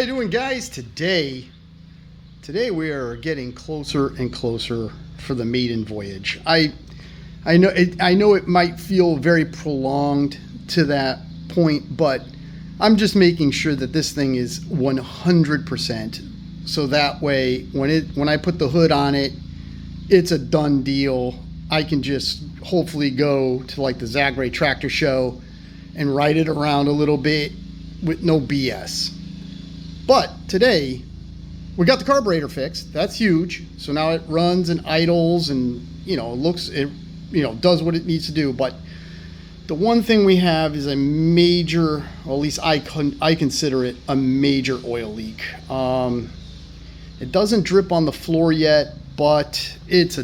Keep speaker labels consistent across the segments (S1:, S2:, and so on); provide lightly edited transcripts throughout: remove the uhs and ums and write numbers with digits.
S1: you doing, guys? Today we are getting closer and closer for the maiden voyage. I know it might feel very prolonged to that point, but I'm just making sure that this thing is 100%, so that way when I put the hood on it, it's a done deal. I can just hopefully go to like the Zagre tractor show and ride it around a little bit with no BS. But today we got the carburetor fixed. That's huge. So now it runs and idles and does what it needs to do. But the one thing we have is a major, or at least I consider it a major oil leak. It doesn't drip on the floor yet, but it's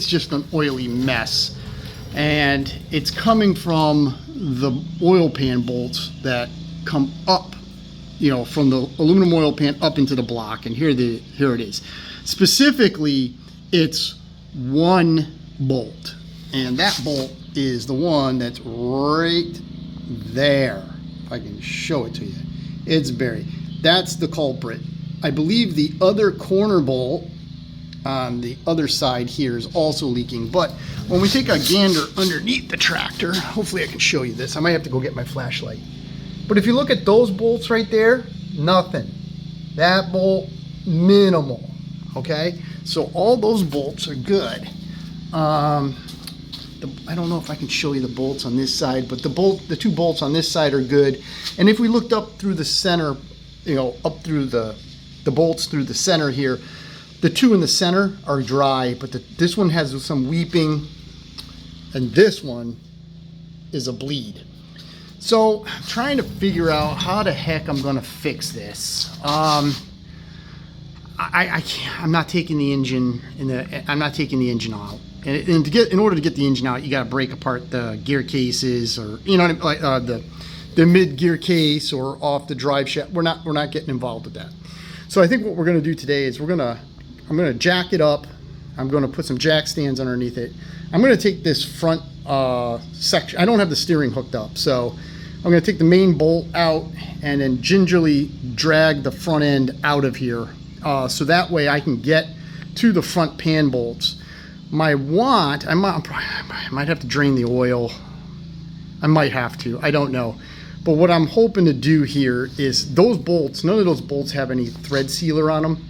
S1: just an oily mess, and it's coming from the oil pan bolts that come up, from the aluminum oil pan up into the block. And here it is. Specifically, it's one bolt, and that bolt is the one that's right there. If I can show it to you, it's buried. That's the culprit. I believe the other corner bolt on the other side here is also leaking. But when we take a gander underneath the tractor, hopefully I can show you this. I might have to go get my flashlight. But if you look at those bolts right there, nothing. That bolt, minimal. Okay, so all those bolts are good. I don't know if I can show you the bolts on this side, but the two bolts on this side are good. And if we looked up through the center, up through the bolts through the center here, the two in the center are dry, but this one has some weeping, and this one is a bleed. So I'm trying to figure out how the heck I'm going to fix this. I'm not taking the engine out. And in order to get the engine out, you got to break apart the gear cases, or the mid gear case, or off the drive shaft. We're not getting involved with that. So I think what we're going to do today is I'm going to jack it up. I'm going to put some jack stands underneath it. I'm going to take this front section. I don't have the steering hooked up, so I'm going to take the main bolt out and then gingerly drag the front end out of here, so that way I can get to the front pan bolts. I might have to drain the oil. I might have to. I don't know. But what I'm hoping to do here is those bolts, none of those bolts have any thread sealer on them.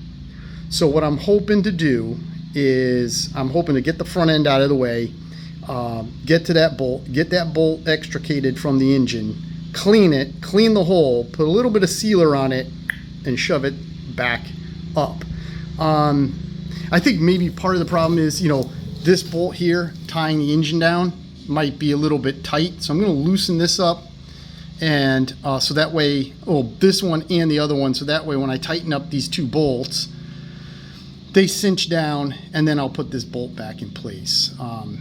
S1: So what I'm hoping to do is I'm hoping to get the front end out of the way, get to that bolt, get that bolt extricated from the engine, clean it, clean the hole, put a little bit of sealer on it, and shove it back up. I think maybe part of the problem is, this bolt here tying the engine down might be a little bit tight. So I'm going to loosen this up, and so that way, this one and the other one, so that way when I tighten up these two bolts, they cinch down, and then I'll put this bolt back in place. All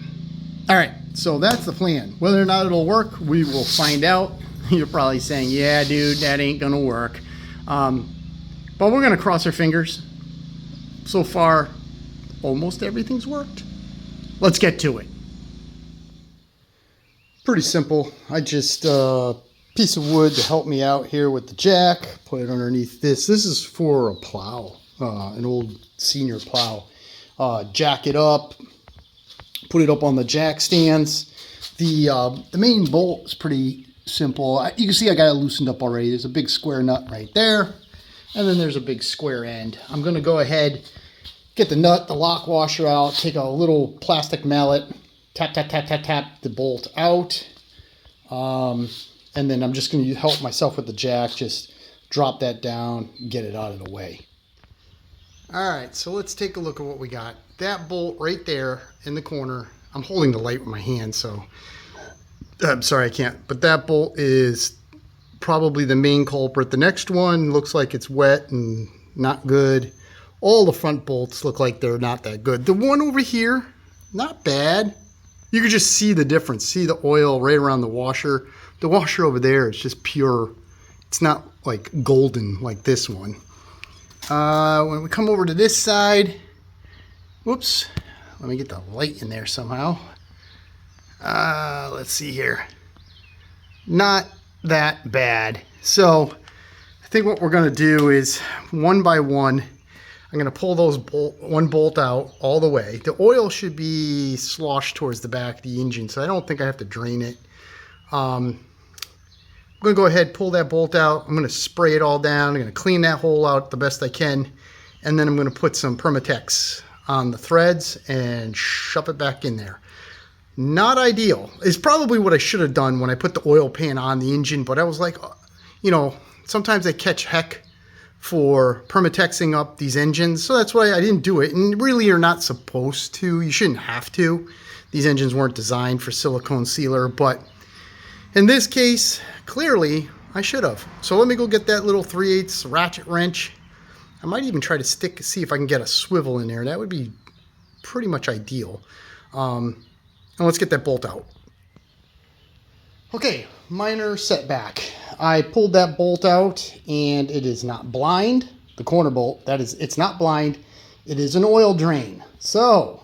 S1: right, so that's the plan. Whether or not it'll work, we will find out. You're probably saying, yeah, dude, that ain't gonna work. But we're gonna cross our fingers. So far, almost everything's worked. Let's get to it. Pretty simple. I just piece of wood to help me out here with the jack. Put it underneath this. This is for a plow, an old senior plow. Jack it up, put it up on the jack stands. The main bolt is pretty simple. You can see I got it loosened up already. There's a big square nut right there, and then there's a big square end. I'm going to go ahead, get the nut, the lock washer out, take a little plastic mallet, tap the bolt out, and then I'm just going to help myself with the jack, just drop that down, get it out of the way. Alright, so let's take a look at what we got. That bolt right there in the corner, I'm holding the light with my hand, so I'm sorry I can't, but that bolt is probably the main culprit. The next one looks like it's wet and not good. All the front bolts look like they're not that good. The one over here, not bad. You can just see the difference. See the oil right around the washer. The washer over there is just pure. It's not like golden like this one. When we come over to this side, whoops, let me get the light in there somehow. Let's see here. Not that bad. So think what we're going to do is one by one, I'm going to pull those one bolt out all the way. The oil should be sloshed towards the back of the engine, so I don't think I have to drain it. I'm going to go ahead, pull that bolt out. I'm going to spray it all down. I'm going to clean that hole out the best I can. And then I'm going to put some Permatex on the threads and shove it back in there. Not ideal. It's probably what I should have done when I put the oil pan on the engine, but I was like, you know, sometimes I catch heck for Permatexing up these engines, so that's why I didn't do it. And really, you're not supposed to. You shouldn't have to. These engines weren't designed for silicone sealer, but in this case, clearly, I should have. So let me go get that little 3/8 ratchet wrench. I might even try to see if I can get a swivel in there. That would be pretty much ideal. And let's get that bolt out. Okay, minor setback. I pulled that bolt out and it is not blind. The corner bolt, that is, it's not blind. It is an oil drain. So,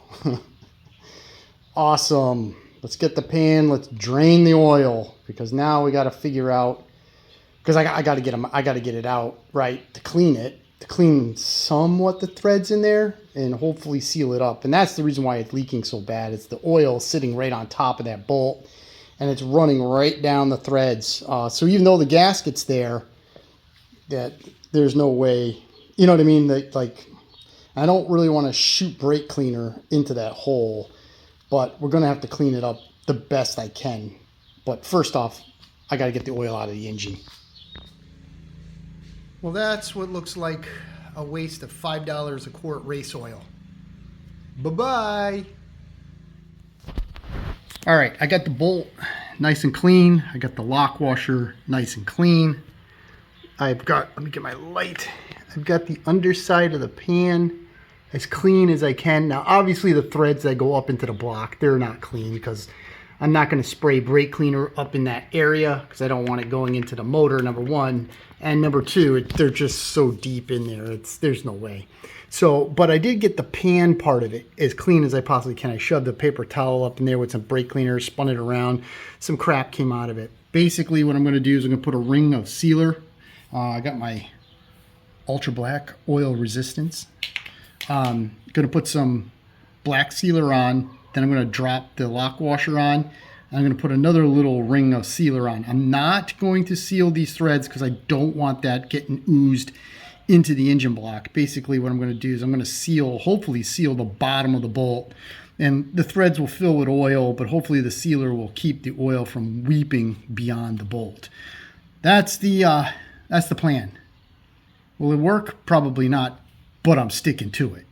S1: awesome. Let's get the pan, let's drain the oil, because now we got to figure out, because I got to get it out right to clean it, to clean somewhat the threads in there and hopefully seal it up. And that's the reason why it's leaking so bad. It's the oil sitting right on top of that bolt and it's running right down the threads. So even though the gasket's there, that there's no way, you know what I mean? That, like, I don't really want to shoot brake cleaner into that hole, but we're going to have to clean it up the best I can. But first off, I got to get the oil out of the engine. Well, that's what looks like a waste of $5 a quart race oil. Bye-bye. All right, I got the bolt nice and clean. I got the lock washer nice and clean. I've got, let me get my light. I've got the underside of the pan as clean as I can. Now, obviously the threads that go up into the block, they're not clean because I'm not going to spray brake cleaner up in that area because I don't want it going into the motor, number one. And number two, they're just so deep in there. There's no way. So, but I did get the pan part of it as clean as I possibly can. I shoved the paper towel up in there with some brake cleaner, spun it around. Some crap came out of it. Basically, what I'm going to do is I'm going to put a ring of sealer. I got my Ultra Black Oil Resistance. Going to put some black sealer on. Then I'm going to drop the lock washer on. I'm going to put another little ring of sealer on. I'm not going to seal these threads because I don't want that getting oozed into the engine block. Basically what I'm going to do is I'm going to seal, hopefully seal the bottom of the bolt, and the threads will fill with oil, but hopefully the sealer will keep the oil from weeping beyond the bolt. That's the plan. Will it work? Probably not, but I'm sticking to it.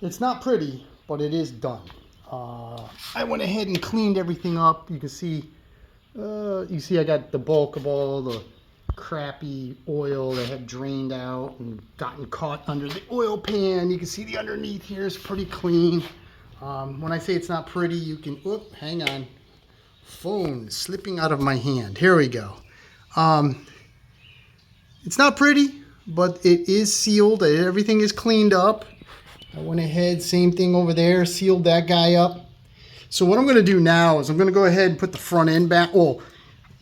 S1: It's not pretty, but it is done. I went ahead and cleaned everything up. You can see, I got the bulk of all the crappy oil that had drained out and gotten caught under the oil pan. You can see the underneath here is pretty clean. When I say it's not pretty, you can, hang on. Phone slipping out of my hand. Here we go. It's not pretty, but it is sealed. Everything is cleaned up. I went ahead, same thing over there, sealed that guy up. So what I'm going to do now is I'm going to go ahead and put the front end back. Well,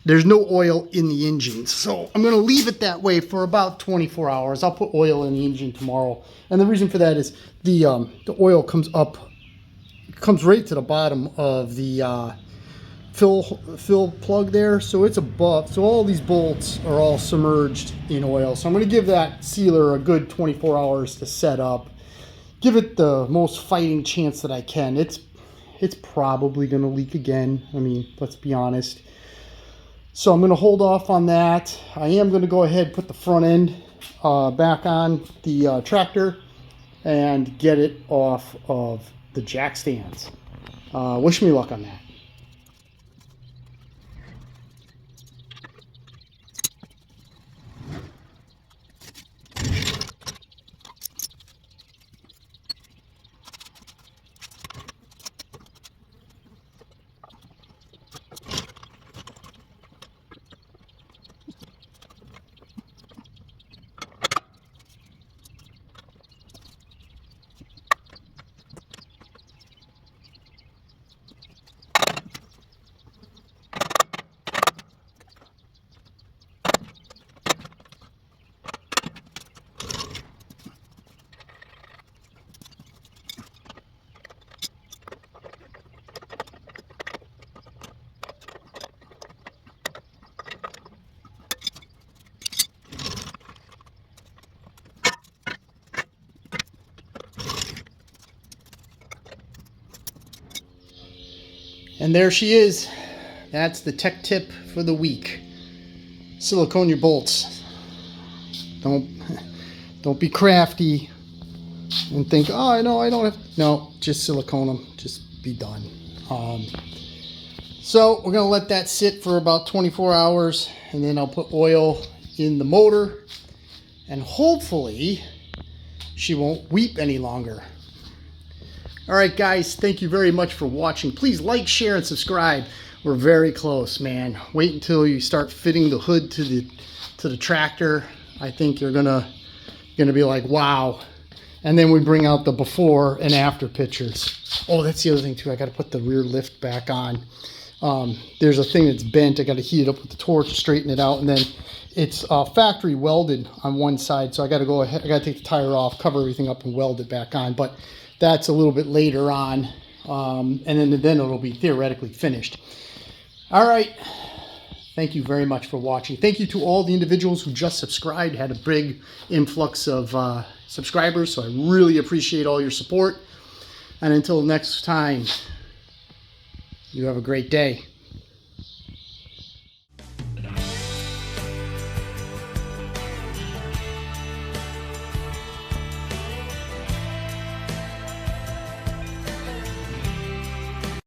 S1: there's no oil in the engine, so I'm going to leave it that way for about 24 hours. I'll put oil in the engine tomorrow. And the reason for that is the oil comes right to the bottom of the fill plug there. So it's above. So all these bolts are all submerged in oil. So I'm going to give that sealer a good 24 hours to set up. Give it the most fighting chance that I can. It's probably going to leak again. I mean, let's be honest. So I'm going to hold off on that. I am going to go ahead and put the front end back on the tractor and get it off of the jack stands. Wish me luck on that. And there she is. That's the tech tip for the week. Silicone your bolts. Don't be crafty and think, oh, I know I don't have. No, just silicone them. Just be done. So we're gonna let that sit for about 24 hours, and then I'll put oil in the motor, and hopefully she won't weep any longer. All right, guys, thank you very much for watching. Please like, share, and subscribe. We're very close, man. Wait until you start fitting the hood to the tractor. I think you're gonna be like, wow. And then we bring out the before and after pictures. Oh, that's the other thing too. I got to put the rear lift back on. There's a thing that's bent. I got to heat it up with the torch, straighten it out, and then it's factory welded on one side. So I got to go ahead. I got to take the tire off, cover everything up, and weld it back on. But that's a little bit later on, and then it'll be theoretically finished. All right. Thank you very much for watching. Thank you to all the individuals who just subscribed. Had a big influx of subscribers, so I really appreciate all your support. And until next time, you have a great day.